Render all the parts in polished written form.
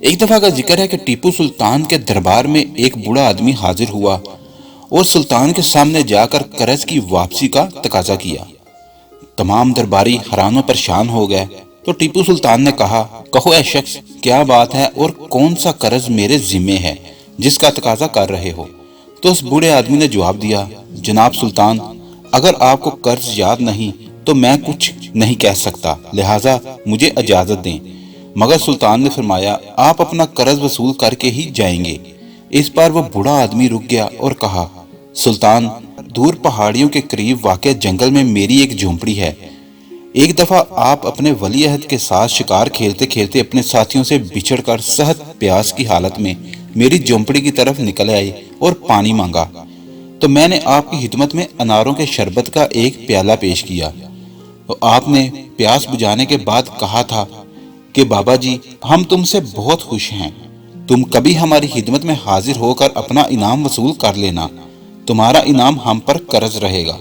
ایک دفعہ کا ذکر ہے کہ ٹیپو سلطان کے دربار میں ایک بوڑھا آدمی حاضر ہوا اور سلطان کے سامنے جا کر قرض کی واپسی کا تقاضا کیا۔ تمام درباری حیران و پریشان ہو گئے تو ٹیپو سلطان نے کہا، کہو اے شخص، کیا بات ہے اور کون سا قرض میرے ذمے ہے جس کا تقاضا کر رہے ہو؟ تو اس بوڑھے آدمی نے جواب دیا، جناب سلطان، اگر آپ کو قرض یاد نہیں تو میں کچھ نہیں کہہ سکتا، لہٰذا مجھے اجازت دیں۔ مگر سلطان نے فرمایا، آپ اپنا قرض وصول کر کے ہی جائیں گے۔ اس پر وہ بوڑھا آدمی رک گیا اور کہا، سلطان، دور پہاڑیوں کے قریب واقع جنگل میں میری ایک جھونپڑی ہے۔ ایک دفعہ آپ اپنے ولی عہد کے ساتھ شکار کھیلتے کھیلتے اپنے ساتھیوں سے بچھڑ کر سخت پیاس کی حالت میں میری جھونپڑی کی طرف نکل آئے اور پانی مانگا، تو میں نے آپ کی خدمت میں اناروں کے شربت کا ایک پیالہ پیش کیا۔ تو آپ نے پیاس بجھانے کے بعد کہا تھا کہ بابا جی، ہم تم سے بہت خوش ہیں، تم کبھی ہماری خدمت میں حاضر ہو کر اپنا انعام وصول کر لینا، تمہارا انعام ہم پر قرض رہے گا۔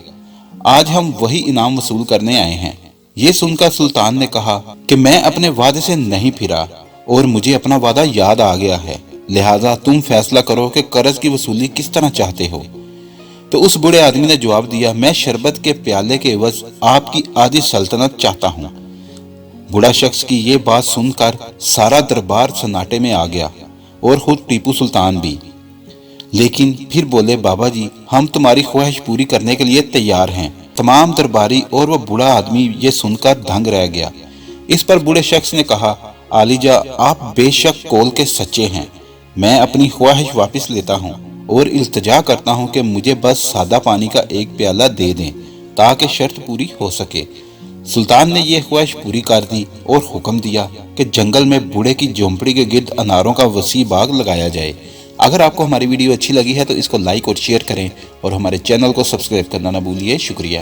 آج ہم وہی انعام وصول کرنے آئے ہیں۔ یہ سن کر سلطان نے کہا کہ میں اپنے وعدے سے نہیں پھرا اور مجھے اپنا وعدہ یاد آ گیا ہے، لہٰذا تم فیصلہ کرو کہ قرض کی وصولی کس طرح چاہتے ہو۔ تو اس بوڑھے آدمی نے جواب دیا، میں شربت کے پیالے کے عوض آپ کی آدھی سلطنت چاہتا ہوں۔ بوڑھا شخص کی یہ بات سن کر سارا دربار سناٹے میں آ گیا اور خود ٹیپو سلطان بھی، لیکن پھر بولے، بابا جی، ہم تمہاری خواہش پوری کرنے کے لیے تیار ہیں۔ تمام درباری اور وہ بوڑھا آدمی یہ سن کر دنگ رہ گیا۔ اس پر بوڑھے شخص نے کہا، عالیجا، آپ بے شک قول کے سچے ہیں، میں اپنی خواہش واپس لیتا ہوں اور التجا کرتا ہوں کہ مجھے بس سادہ پانی کا ایک پیالہ دے دیں تاکہ شرط پوری ہو سکے۔ سلطان نے یہ خواہش پوری کر دی اور حکم دیا کہ جنگل میں بوڑھے کی جھونپڑی کے گرد اناروں کا وسیع باغ لگایا جائے۔ اگر آپ کو ہماری ویڈیو اچھی لگی ہے تو اس کو لائک اور شیئر کریں اور ہمارے چینل کو سبسکرائب کرنا نہ بھولیے۔ شکریہ۔